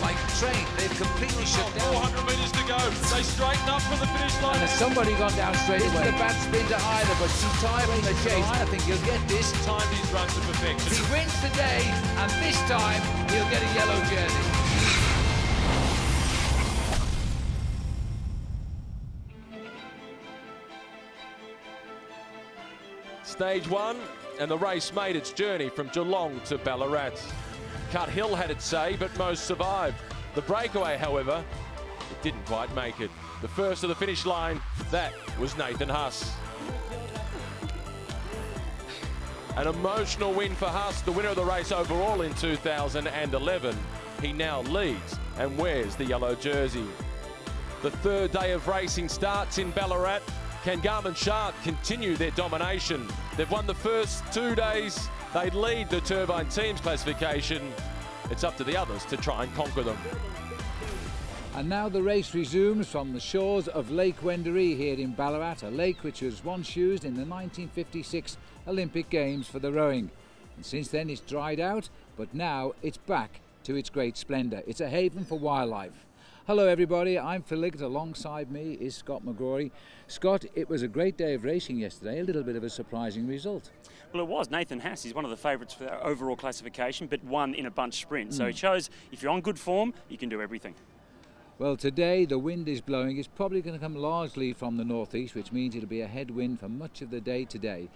like train. They've completely shut down. 400 metres to go. They straighten up for the finish line. And has somebody gone down straight away? It's a bad spin to either, but too tired from the chase. I think he'll get this. Timed his run to perfection. He wins today, and this time he'll get a yellow jersey. Stage 1, and the race made its journey from Geelong to Ballarat. Cut Hill had its say, but most survived. The breakaway, however, it didn't quite make it. The first to the finish line, that was Nathan Huss. An emotional win for Huss, the winner of the race overall in 2011. He now leads and wears the yellow jersey. The third day of racing starts in Ballarat. Can Garmin Shark continue their domination? They've won the first 2 days. They lead the Turbine Teams classification. It's up to the others to try and conquer them. And now the race resumes from the shores of Lake Wendouree here in Ballarat, a lake which was once used in the 1956 Olympic Games for the rowing. And since then it's dried out, but now it's back to its great splendour. It's a haven for wildlife. Hello everybody, I'm Phil Liggett. Alongside me is Scott McGrory. Scott, it was a great day of racing yesterday, a little bit of a surprising result. Well, it was. Nathan Hass is one of the favourites for our overall classification, but won in a bunch sprint. So it shows if you're on good form, you can do everything. Well, today the wind is blowing. It's probably going to come largely from the northeast, which means it'll be a headwind for much of the day today.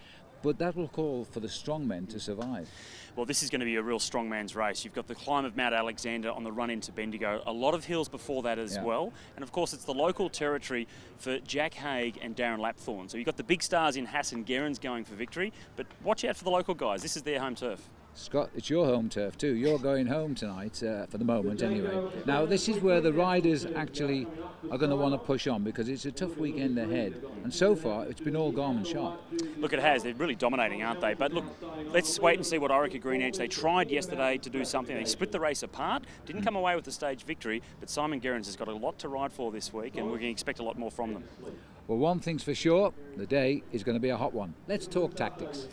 But that will call for the strongmen to survive. Well, this is going to be a real strongman's race. You've got the climb of Mount Alexander on the run into Bendigo, a lot of hills before that as well. And of course, it's the local territory for Jack Haig and Darren Lapthorne. So you've got the big stars in Hass and Gerrans going for victory, but watch out for the local guys. This is their home turf. Scott, it's your home turf too. You're going home tonight, for the moment anyway. Now, this is where the riders actually are going to want to push on because it's a tough weekend ahead. And so far, it's been all Garmin Sharp. Look, it has. They're really dominating, aren't they? But look, let's wait and see what Orica Green Edge. They tried yesterday to do something. They split the race apart, didn't come away with the stage victory, but Simon Gerrans has got a lot to ride for this week, and we're going to expect a lot more from them. Well, one thing's for sure, the day is going to be a hot one. Let's talk tactics.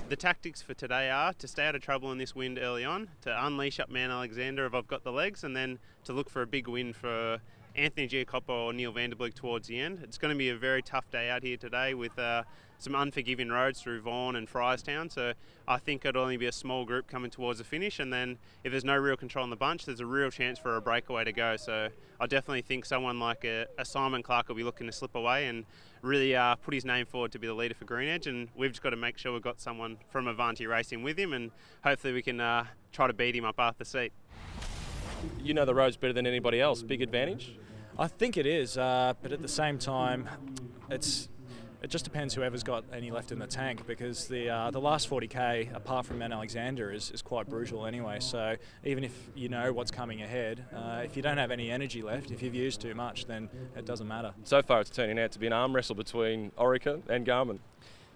The tactics for today are to stay out of trouble in this wind early on, to unleash up Mount Alexander if I've got the legs, and then to look for a big win for Anthony Giacoppo or Neil Vanderbeek towards the end. It's going to be a very tough day out here today with some unforgiving roads through Vaughan and Fryestown, so I think it'll only be a small group coming towards the finish, and then if there's no real control in the bunch, there's a real chance for a breakaway to go. So I definitely think someone like a Simon Clark will be looking to slip away and really put his name forward to be the leader for Green Edge, and we've just got to make sure we've got someone from Avanti Racing with him, and hopefully we can try to beat him up after the seat. You know the roads better than anybody else. Big advantage? I think it is, but at the same time, it just depends whoever's got any left in the tank, because the last 40k, apart from Mount Alexander, is quite brutal anyway. So even if you know what's coming ahead, if you don't have any energy left, if you've used too much, then it doesn't matter. So far it's turning out to be an arm wrestle between Orica and Garmin.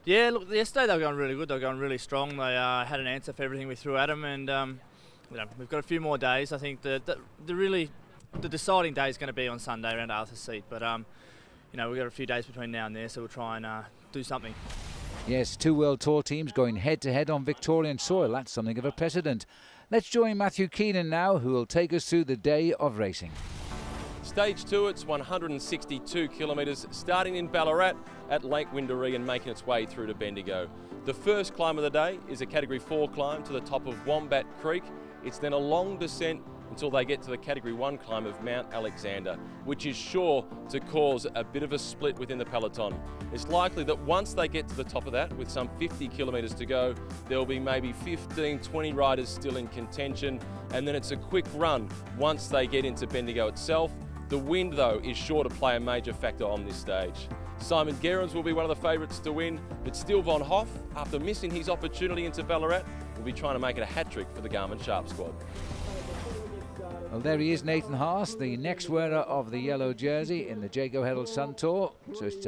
Yeah, look, yesterday they were going really good. They were going really strong. They had an answer for everything we threw at them, and you know, we've got a few more days. I think the deciding day is going to be on Sunday around Arthur's Seat, but you know, we've got a few days between now and there, so we'll try and do something. Yes, two World Tour teams going head-to-head on Victorian soil. That's something of a precedent. Let's join Matthew Keenan now, who will take us through the day of racing. Stage 2, it's 162 kilometres, starting in Ballarat at Lake Wendouree and making its way through to Bendigo. The first climb of the day is a Category 4 climb to the top of Wombat Creek. It's then a long descent until they get to the Category 1 climb of Mount Alexander, which is sure to cause a bit of a split within the peloton. It's likely that once they get to the top of that, with some 50 kilometres to go, there will be maybe 15, 20 riders still in contention, and then it's a quick run once they get into Bendigo itself. The wind, though, is sure to play a major factor on this stage. Simon Gerrans will be one of the favourites to win, but Steele von Hoff, after missing his opportunity into Ballarat, will be trying to make it a hat-trick for the Garmin Sharp squad. Well, there he is, Nathan Haas, the next wearer of the yellow jersey in the Jayco Herald Sun Tour. Just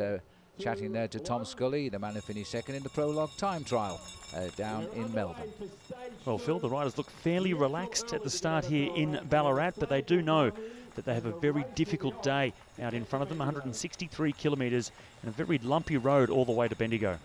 chatting there to Tom Scully, the man who finished second in the prologue time trial down in Melbourne. Well, Phil, the riders look fairly relaxed at the start here in Ballarat, but they do know that they have a very difficult day out in front of them, 163 kilometres and a very lumpy road all the way to Bendigo.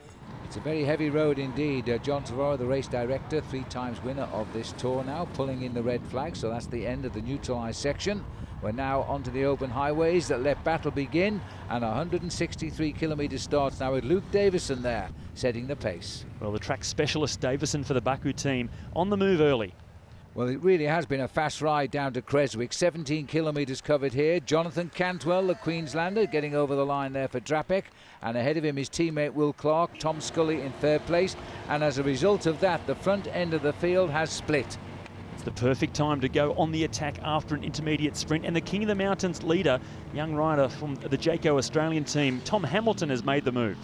It's a very heavy road indeed. John Tavora, the race director, 3 times winner of this tour now, pulling in the red flag, so that's the end of the neutralised section. We're now onto the open highways that let battle begin, and 163 kilometres starts now with Luke Davison there, setting the pace. Well, the track specialist Davison for the Baku team on the move early. Well, it really has been a fast ride down to Creswick. 17 kilometres covered here. Jonathan Cantwell, the Queenslander, getting over the line there for Drapek. And ahead of him his teammate Will Clark, Tom Scully in 3rd place. And as a result of that, the front end of the field has split. It's the perfect time to go on the attack after an intermediate sprint. And the King of the Mountains leader, young rider from the Jayco Australian team, Tom Hamilton, has made the move.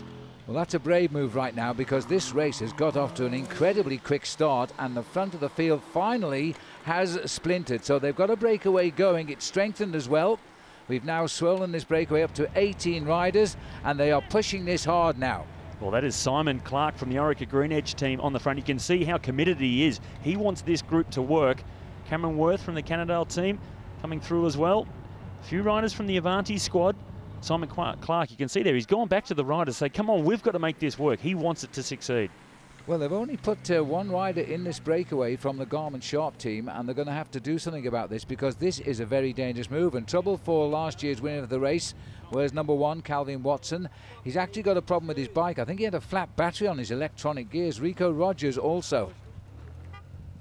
Well, that's a brave move right now, because this race has got off to an incredibly quick start and the front of the field finally has splintered. So they've got a breakaway going. It's strengthened as well. We've now swollen this breakaway up to 18 riders and they are pushing this hard now. Well, that is Simon Clark from the Orica Green Edge team on the front. You can see how committed he is. He wants this group to work. Cameron Worth from the Cannondale team coming through as well. A few riders from the Avanti squad. Simon Clark, you can see there, he's gone back to the riders, say, come on, we've got to make this work. He wants it to succeed. Well, they've only put 1 rider in this breakaway from the Garmin Sharp team, and they're going to have to do something about this, because this is a very dangerous move. And trouble for last year's winner of the race was number 1, Calvin Watson. He's actually got a problem with his bike. I think he had a flat battery on his electronic gears. Rico Rogers also.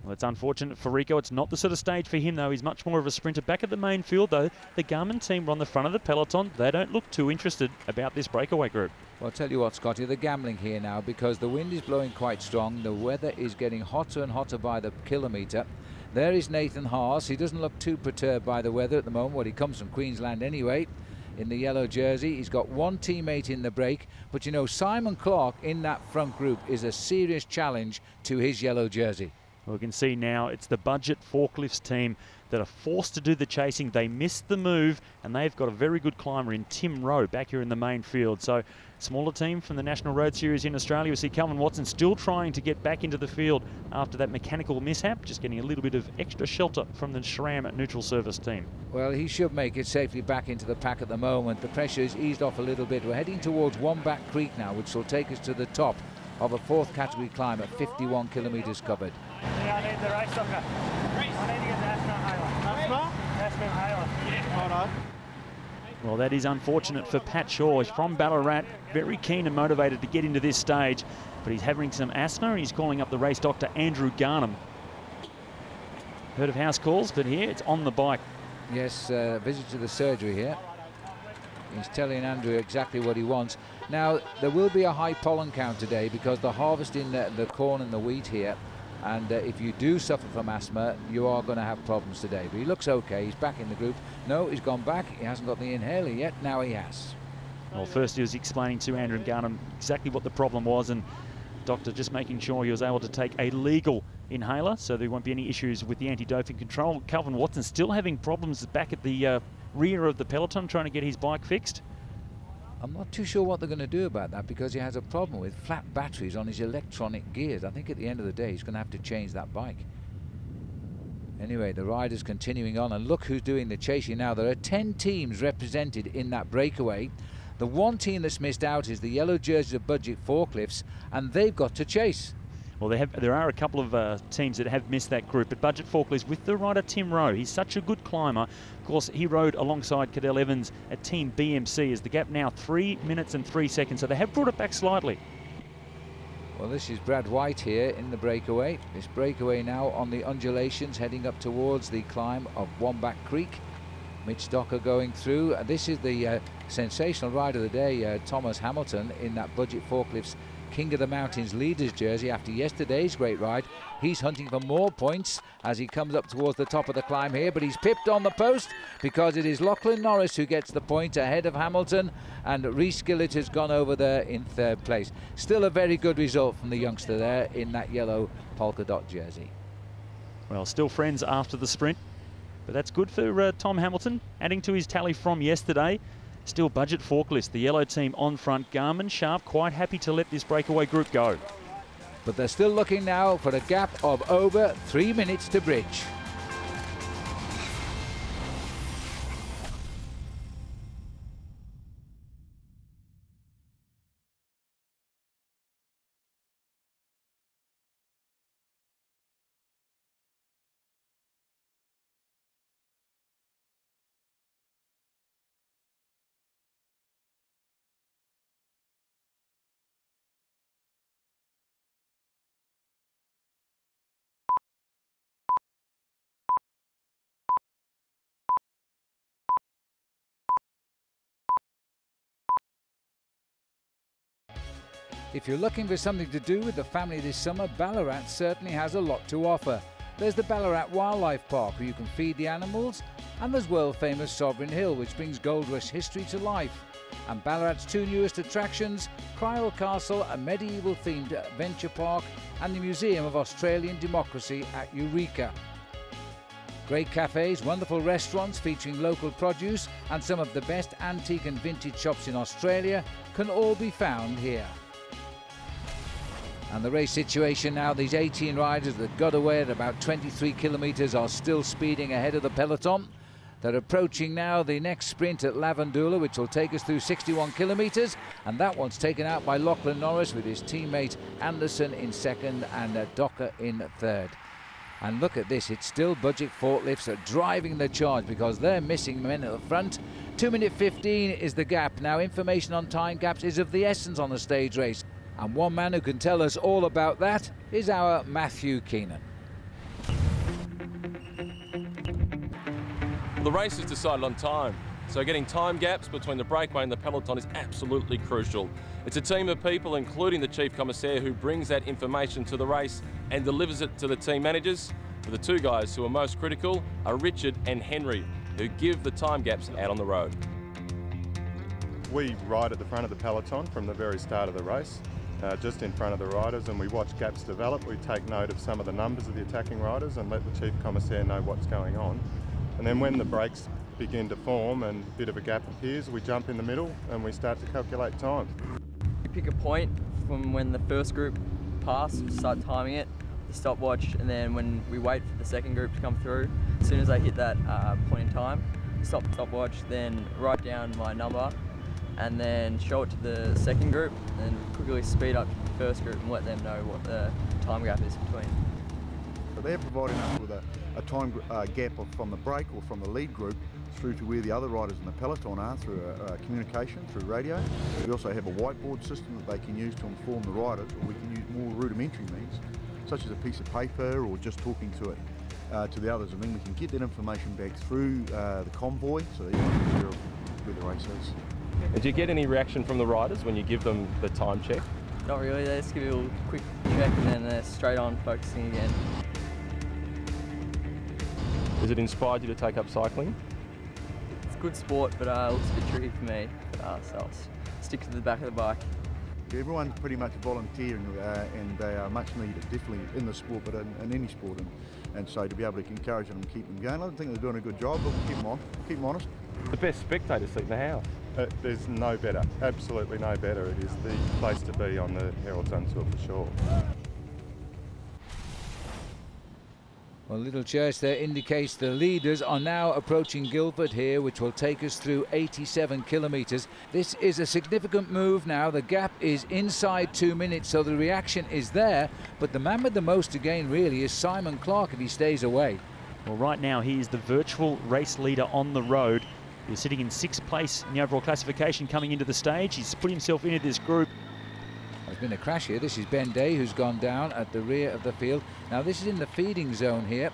Well, it's unfortunate for Rico. It's not the sort of stage for him, though. He's much more of a sprinter. Back at the main field, though, the Garmin team are on the front of the peloton. They don't look too interested about this breakaway group. Well, I'll tell you what, Scotty, they're gambling here now, because the wind is blowing quite strong. The weather is getting hotter and hotter by the kilometre. There is Nathan Haas. He doesn't look too perturbed by the weather at the moment. Well, he comes from Queensland anyway, in the yellow jersey. He's got 1 teammate in the break. But, you know, Simon Clark in that front group is a serious challenge to his yellow jersey. Well, we can see now it's the budget forklifts team that are forced to do the chasing. They missed the move, and they've got a very good climber in Tim Rowe back here in the main field. So smaller team from the National Road Series in Australia. We see Calvin Watson still trying to get back into the field after that mechanical mishap, just getting a little bit of extra shelter from the SRAM neutral service team. Well, he should make it safely back into the pack at the moment. The pressure is eased off a little bit. We're heading towards Wombat Creek now, which will take us to the top of a 4th category climb at 51 kilometres covered. I need the race doctor. I need to get the Aspen Halo. Well, that is unfortunate for Pat Shaw. He's from Ballarat, very keen and motivated to get into this stage, but he's having some asthma. He's calling up the race doctor, Andrew Garnham. Heard of house calls, but here it's on the bike. Yes, visit to the surgery here. He's telling Andrew exactly what he wants. Now, there will be a high pollen count today because they're harvesting the corn and the wheat here. And if you do suffer from asthma, you are going to have problems today. But he looks okay. He's back in the group. No, he's gone back. He hasn't got the inhaler yet. Now he has. Well, first he was explaining to Andrew Garnham exactly what the problem was, and doctor just making sure he was able to take a legal inhaler so there won't be any issues with the anti-doping control. Calvin Watson still having problems back at the rear of the peloton trying to get his bike fixed. I'm not too sure what they're going to do about that, because he has a problem with flat batteries on his electronic gears. I think at the end of the day he's going to have to change that bike. Anyway, the rider's continuing on, and look who's doing the chasing now. There are 10 teams represented in that breakaway. The one team that's missed out is the yellow jerseys of Budget Forklifts, and they've got to chase. Well, there are a couple of teams that have missed that group, but Budget Forklifts with the rider Tim Rowe. He's such a good climber. Of course, he rode alongside Cadell Evans at Team BMC. Is the gap now 3 minutes and 3 seconds, so they have brought it back slightly. Well, this is Brad White here in the breakaway. This breakaway now on the undulations heading up towards the climb of Wombat Creek. Mitch Docker going through. This is the sensational ride of the day, Thomas Hamilton, in that Budget Forklifts King of the Mountains leaders jersey after yesterday's great ride. He's hunting for more points as he comes up towards the top of the climb here, but he's pipped on the post because it is Lachlan Norris who gets the point ahead of Hamilton, and Rhys Gillett has gone over there in 3rd place. Still a very good result from the youngster there in that yellow polka dot jersey. Well, still friends after the sprint, but that's good for Tom Hamilton, adding to his tally from yesterday. Still Budget Forklifts, the yellow team on front. Garmin Sharp quite happy to let this breakaway group go. But they're still looking now for a gap of over 3 minutes to bridge. If you're looking for something to do with the family this summer, Ballarat certainly has a lot to offer. There's the Ballarat Wildlife Park where you can feed the animals, and there's world-famous Sovereign Hill, which brings Gold Rush history to life. And Ballarat's two newest attractions, Cryle Castle, a medieval-themed adventure park, and the Museum of Australian Democracy at Eureka. Great cafes, wonderful restaurants featuring local produce, and some of the best antique and vintage shops in Australia can all be found here. And the race situation now, these 18 riders that got away at about 23 kilometres are still speeding ahead of the peloton. They're approaching now the next sprint at Lavandula, which will take us through 61 kilometres, and that one's taken out by Lachlan Norris with his teammate Anderson in second and Docker in third. And look at this, it's still Budget Forklifts are driving the charge because they're missing men at the front. 2:15 is the gap. Now, information on time gaps is of the essence on the stage race. And one man who can tell us all about that is our Matthew Keenan. The race is decided on time, so getting time gaps between the breakaway and the peloton is absolutely crucial. It's a team of people, including the Chief Commissaire, who brings that information to the race and delivers it to the team managers. But the two guys who are most critical are Richard and Henry, who give the time gaps out on the road. We ride at the front of the peloton from the very start of the race. Just in front of the riders, and we watch gaps develop. We take note of some of the numbers of the attacking riders and let the Chief Commissaire know what's going on. And then when the breaks begin to form and a bit of a gap appears, we jump in the middle and we start to calculate time. We pick a point from when the first group pass, start timing it, the stopwatch, and then when we wait for the second group to come through, as soon as they hit that point in time, stop the stopwatch, then write down my number, and then show it to the second group, and quickly speed up to the first group and let them know what the time gap is between. So they're providing us with a time gap from the break or from the lead group through to where the other riders in the peloton are through communication, through radio. We also have a whiteboard system that they can use to inform the riders, or we can use more rudimentary means, such as a piece of paper or just talking to it to the others, and then we can get that information back through the convoy so that everyone's aware of where the race is. Do you get any reaction from the riders when you give them the time check? Not really, they just give you a quick check and then they're straight on focusing again. Has it inspired you to take up cycling? It's good sport, but it looks a bit tricky for me, so I'll stick to the back of the bike. Everyone's pretty much volunteering and they are much needed, definitely in the sport, but in any sport. And so to be able to encourage them and keep them going, I don't think they're doing a good job, but we'll keep them honest. The best spectator seat in the house. There's no better, absolutely no better. It is the place to be on the Herald Sun Tour for sure. Well, little church there indicates the leaders are now approaching Guildford here, which will take us through 87 kilometres. This is a significant move now. The gap is inside 2 minutes, so the reaction is there. But the man with the most to gain really is Simon Clark if he stays away. Well, right now he is the virtual race leader on the road. He's sitting in 6th place in the overall classification coming into the stage. He's put himself into this group. There's been a crash here. This is Ben Day who's gone down at the rear of the field. Now this is in the feeding zone here.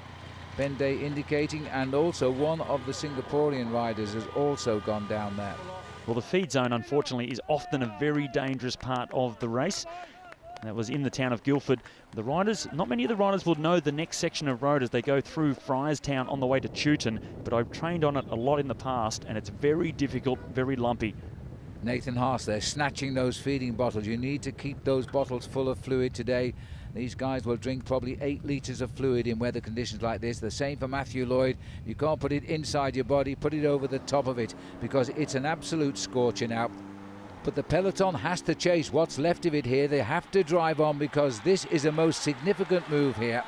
Ben Day indicating, and also one of the Singaporean riders has also gone down there. Well, the feed zone unfortunately is often a very dangerous part of the race. That was in the town of Guildford. The riders, not many of the riders will know the next section of road as they go through Friarstown on the way to Chewton, but I've trained on it a lot in the past and it's very difficult, very lumpy. Nathan Haas there snatching those feeding bottles. You need to keep those bottles full of fluid today. These guys will drink probably 8 litres of fluid in weather conditions like this. The same for Matthew Lloyd. You can't put it inside your body, put it over the top of it because it's an absolute scorcher now. But the peloton has to chase what's left of it here. They have to drive on because this is a most significant move here.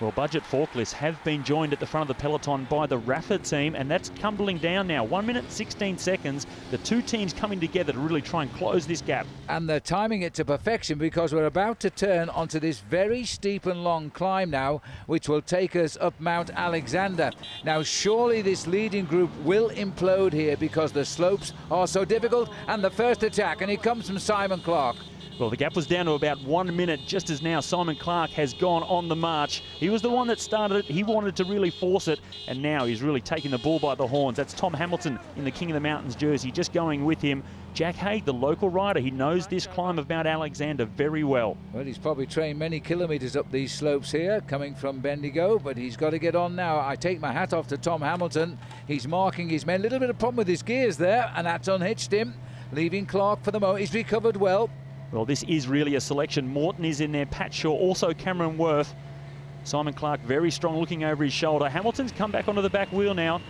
Well, Budget Forklifts have been joined at the front of the peloton by the Raffa team, and that's tumbling down now. 1 minute, 16 seconds. The two teams coming together to really try and close this gap. And they're timing it to perfection because we're about to turn onto this very steep and long climb now, which will take us up Mount Alexander. Now, surely this leading group will implode here because the slopes are so difficult. And the first attack, and it comes from Simon Clark. Well, the gap was down to about 1 minute just as now Simon Clark has gone on the march. He was the one that started it. He wanted to really force it, and now he's really taking the bull by the horns. That's Tom Hamilton in the King of the Mountains jersey, just going with him. Jack Haig, the local rider, he knows this climb of Mount Alexander very well. Well, he's probably trained many kilometres up these slopes here, coming from Bendigo, but he's got to get on now. I take my hat off to Tom Hamilton. He's marking his men. A little bit of problem with his gears there, and that's unhitched him, leaving Clark for the moment. He's recovered well. Well, this is really a selection. Morton is in there, Pat Shaw, also Cameron Worth. Simon Clark very strong, looking over his shoulder. Hamilton's come back onto the back wheel now.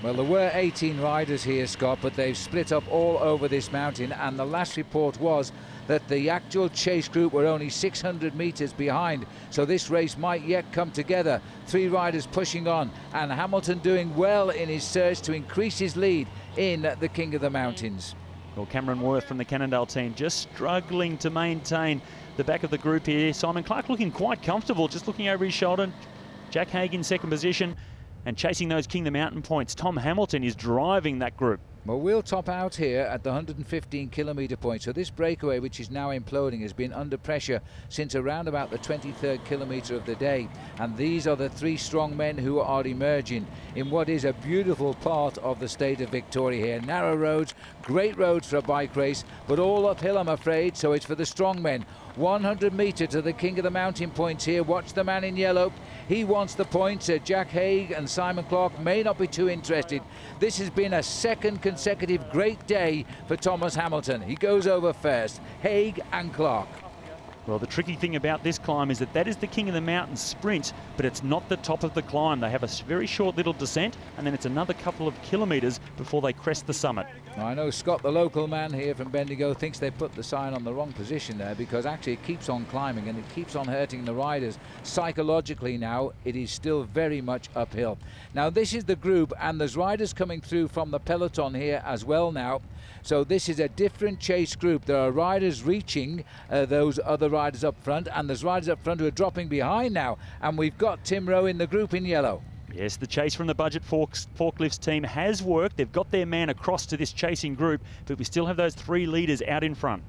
Well, there were 18 riders here, Scott, but they've split up all over this mountain, and the last report was that the actual chase group were only 600 metres behind, so this race might yet come together. 3 riders pushing on, and Hamilton doing well in his search to increase his lead in the King of the Mountains. Well, Cameron Worth from the Cannondale team just struggling to maintain the back of the group here. Simon Clark looking quite comfortable, just looking over his shoulder. Jack Haig in second position and chasing those King of the Mountain points. Tom Hamilton is driving that group. Well, we'll top out here at the 115 kilometre point. So this breakaway, which is now imploding, has been under pressure since around about the 23rd kilometre of the day. And these are the 3 strong men who are emerging in what is a beautiful part of the state of Victoria here. Narrow roads, great roads for a bike race, but all uphill, I'm afraid, so it's for the strong men. 100 metre to the King of the Mountain points here. Watch the man in yellow. He wants the points. Jack Haig and Simon Clark may not be too interested. This has been a second consecutive great day for Thomas Hamilton. He goes over first, Haig and Clark. Well, the tricky thing about this climb is that is the King of the Mountains sprint, but it's not the top of the climb. They have a very short little descent, and then it's another couple of kilometres before they crest the summit. Now, I know Scott, the local man here from Bendigo, thinks they put the sign on the wrong position there, because actually it keeps on climbing and it keeps on hurting the riders. Psychologically now, it is still very much uphill. Now, this is the group, and there's riders coming through from the peloton here as well now. So this is a different chase group. There are riders reaching those other riders up front, and there's riders up front who are dropping behind now. And we've got Tim Rowe in the group in yellow. Yes, the chase from the Budget Forklifts team has worked. They've got their man across to this chasing group, but we still have those 3 leaders out in front.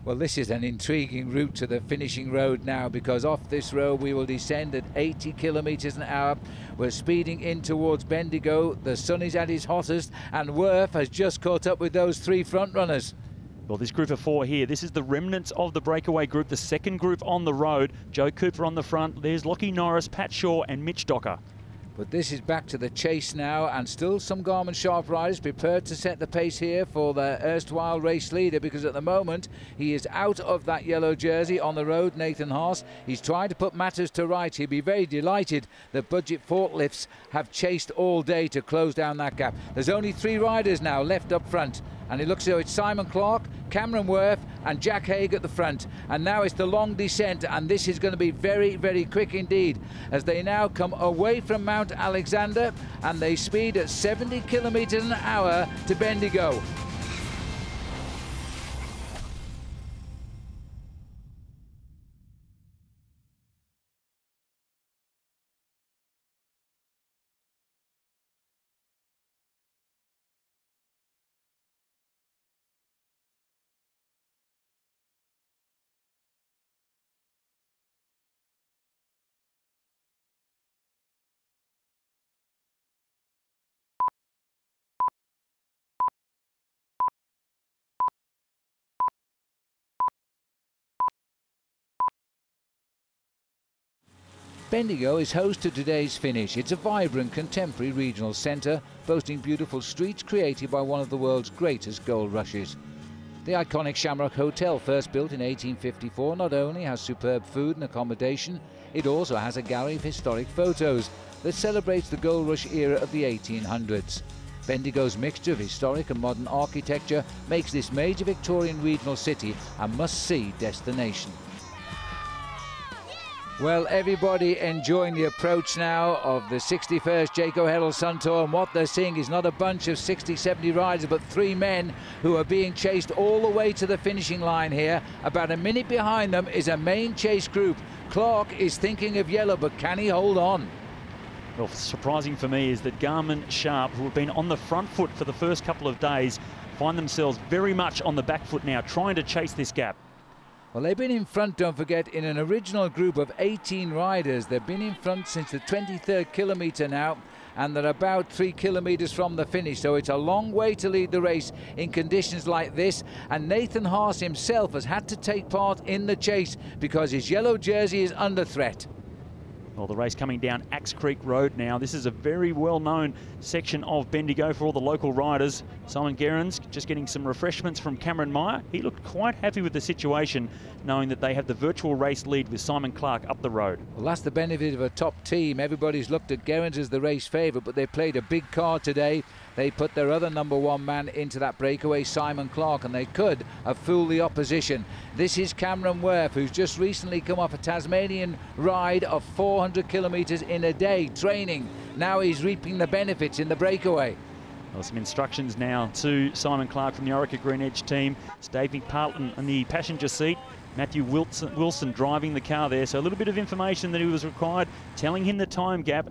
Well, this is an intriguing route to the finishing road now, because off this road we will descend at 80 kilometres an hour. We're speeding in towards Bendigo. The sun is at its hottest, and Worth has just caught up with those 3 front runners. Well, this group of 4 here, this is the remnants of the breakaway group, the second group on the road. Joe Cooper on the front. There's Lockie Norris, Pat Shaw and Mitch Docker. But this is back to the chase now, and still some Garmin Sharp riders prepared to set the pace here for the erstwhile race leader, because at the moment he is out of that yellow jersey on the road, Nathan Haas. He's trying to put matters to right. He'll be very delighted that Budget Forklifts have chased all day to close down that gap. There's only 3 riders now left up front, and it looks as though it's Simon Clark, Cameron Worth and Jack Haig at the front. And now it's the long descent, and this is going to be very, very quick indeed, as they now come away from Mount Alexander and they speed at 70 kilometres an hour to Bendigo. Bendigo is host to today's finish. It's a vibrant contemporary regional centre, boasting beautiful streets created by one of the world's greatest gold rushes. The iconic Shamrock Hotel, first built in 1854, not only has superb food and accommodation, it also has a gallery of historic photos that celebrates the gold rush era of the 1800s. Bendigo's mixture of historic and modern architecture makes this major Victorian regional city a must-see destination. Well, everybody enjoying the approach now of the 61st Jayco Herald Sun Tour, and what they're seeing is not a bunch of 60, 70 riders, but 3 men who are being chased all the way to the finishing line here. About a minute behind them is a main chase group. Clark is thinking of yellow, but can he hold on? Well, surprising for me is that Garmin Sharp, who have been on the front foot for the first couple of days, find themselves very much on the back foot now, trying to chase this gap. Well, they've been in front, don't forget, in an original group of 18 riders. They've been in front since the 23rd kilometre now, and they're about 3 kilometres from the finish, so it's a long way to lead the race in conditions like this. And Nathan Haas himself has had to take part in the chase because his yellow jersey is under threat. Well, the race coming down Axe Creek Road now. This is a very well-known section of Bendigo for all the local riders. Simon Gerrans just getting some refreshments from Cameron Meyer. He looked quite happy with the situation, knowing that they have the virtual race lead with Simon Clark up the road. Well, that's the benefit of a top team. Everybody's looked at Gerrans as the race favourite, but they played a big card today. They put their other #1 man into that breakaway, Simon Clark, and they could have fooled the opposition. This is Cameron Worth, who's just recently come off a Tasmanian ride of 400 kilometres in a day training. Now he's reaping the benefits in the breakaway. Well, some instructions now to Simon Clark from the Orica Green Edge team. It's Dave McPartlin in the passenger seat. Matthew Wilson driving the car there, so a little bit of information that he was required, telling him the time gap.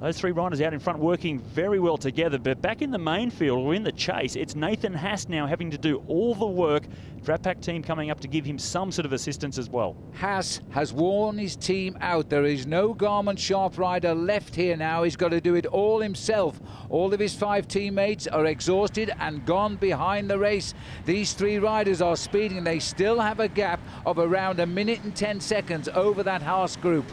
Those 3 riders out in front working very well together, but back in the main field or in the chase, it's Nathan Haas now having to do all the work. Drat Pack team coming up to give him some sort of assistance as well. Haas has worn his team out. There is no Garmin Sharp rider left here now. He's got to do it all himself. All of his 5 teammates are exhausted and gone behind the race. These 3 riders are speeding. They still have a gap of around 1 minute and 10 seconds over that Haas group.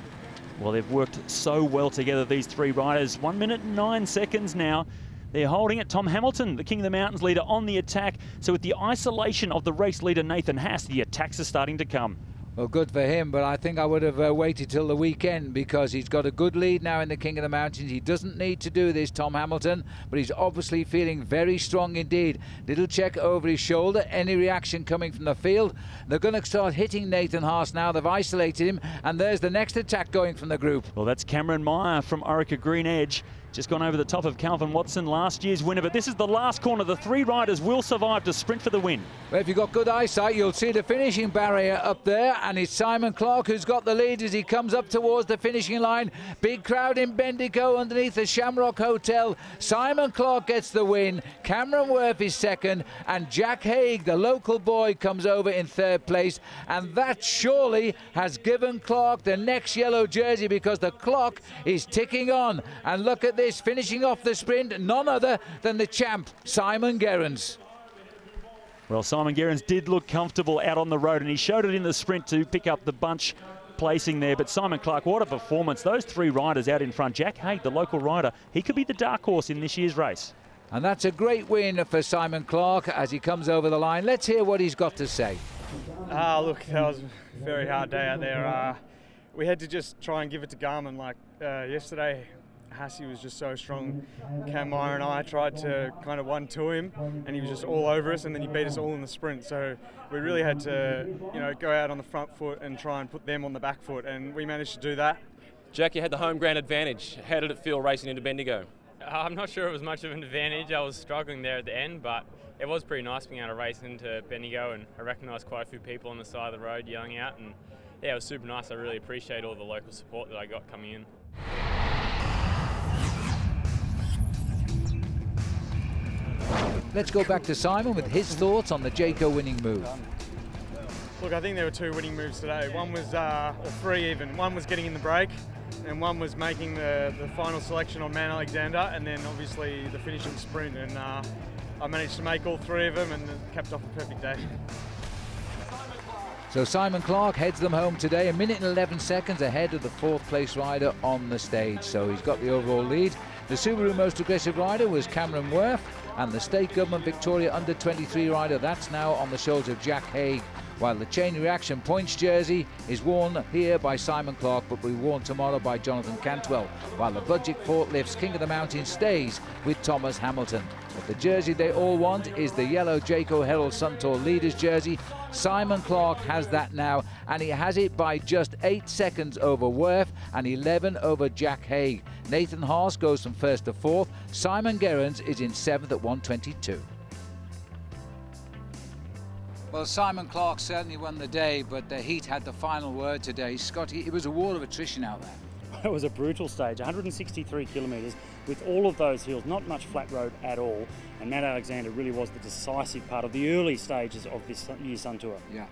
Well, they've worked so well together, these 3 riders. 1 minute and 9 seconds now. They're holding it. Tom Hamilton, the King of the Mountains leader, on the attack. So with the isolation of the race leader, Nathan Haas, the attacks are starting to come. Well, good for him, but I think I would have waited till the weekend because he's got a good lead now in the King of the Mountains. He doesn't need to do this, Tom Hamilton, but he's obviously feeling very strong indeed. Little check over his shoulder, any reaction coming from the field. They're going to start hitting Nathan Haas now. They've isolated him, and there's the next attack going from the group. Well, that's Cameron Meyer from Orica Green Edge. Just gone over the top of Calvin Watson, last year's winner, but this is the last corner. The 3 riders will survive to sprint for the win. Well, if you've got good eyesight, you'll see the finishing barrier up there, and it's Simon Clark who's got the lead as he comes up towards the finishing line. Big crowd in Bendigo underneath the Shamrock Hotel. Simon Clark gets the win. Cameron Worth is second, and Jack Haig, the local boy, comes over in 3rd place, and that surely has given Clark the next yellow jersey because the clock is ticking on. And look at this, finishing off the sprint, none other than the champ, Simon Gerrans. Well, Simon Gerrans did look comfortable out on the road, and he showed it in the sprint to pick up the bunch placing there. But Simon Clark, what a performance. Those 3 riders out in front. Jack Haig, the local rider, he could be the dark horse in this year's race. And that's a great win for Simon Clark as he comes over the line. Let's hear what he's got to say. Look, that was a very hard day out there. We had to just try and give it to Garmin. Like yesterday, Hassie was just so strong. Cam Meyer and I tried to kind of 1-2 him, and he was just all over us, and then he beat us all in the sprint. So we really had to, go out on the front foot and try and put them on the back foot, and we managed to do that. Jack, you had the home ground advantage. How did it feel racing into Bendigo? I'm not sure it was much of an advantage. I was struggling there at the end, but it was pretty nice being able to race into Bendigo, and I recognised quite a few people on the side of the road yelling out, and yeah, it was super nice. I really appreciate all the local support that I got coming in. Let's go back to Simon with his thoughts on the Jayco winning move. Look, I think there were 2 winning moves today. One was, or 3 even. One was getting in the break, and one was making the final selection on Mount Alexander, and then obviously the finishing sprint. And I managed to make all 3 of them and capped off a perfect day. So Simon Clark heads them home today, 1 minute and 11 seconds ahead of the 4th place rider on the stage. So he's got the overall lead. The Subaru most aggressive rider was Cameron Worth, and the State Government Victoria under-23 rider, that's now on the shoulders of Jack Haig, while the Chain Reaction points jersey is worn here by Simon Clark, but will be worn tomorrow by Jonathan Cantwell, while the Budget Forklifts King of the Mountain stays with Thomas Hamilton. But the jersey they all want is the yellow Jayco Herald Sun Tour leaders jersey. Simon Clark has that now, and he has it by just 8 seconds over Worth and 11 over Jack Haig. Nathan Haas goes from 1st to 4th. Simon Gerrans is in 7th at 1:22. Well, Simon Clark certainly won the day, but the heat had the final word today. Scotty, it was a wall of attrition out there. It was a brutal stage, 163 kilometres with all of those hills, not much flat road at all. And Mount Alexander really was the decisive part of the early stages of this year's Sun Tour. Yeah.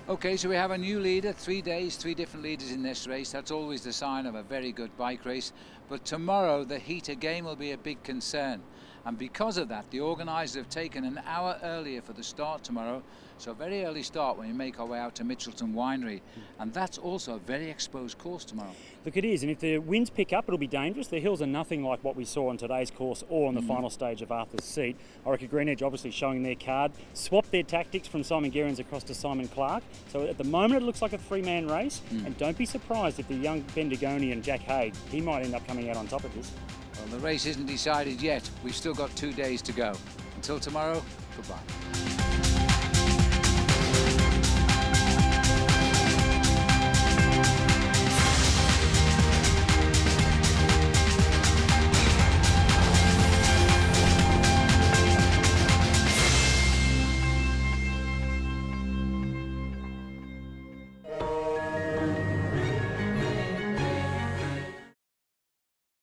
Okay, so we have a new leader, 3 days, 3 different leaders in this race. That's always the sign of a very good bike race. But tomorrow, the heat again will be a big concern. And because of that, the organisers have taken an hour earlier for the start tomorrow. So a very early start when we make our way out to Mitchelton Winery. And that's also a very exposed course tomorrow. Look, it is, and if the winds pick up, it'll be dangerous. The hills are nothing like what we saw on today's course or on the final stage of Arthur's Seat. I reckon Green Edge obviously showing their card, swapped their tactics from Simon Gerrans across to Simon Clark. So at the moment it looks like a 3-man race, and don't be surprised if the young Bendigonian Jack Haig, he might end up coming out on top of this. Well, the race isn't decided yet. We've still got 2 days to go. Until tomorrow, goodbye.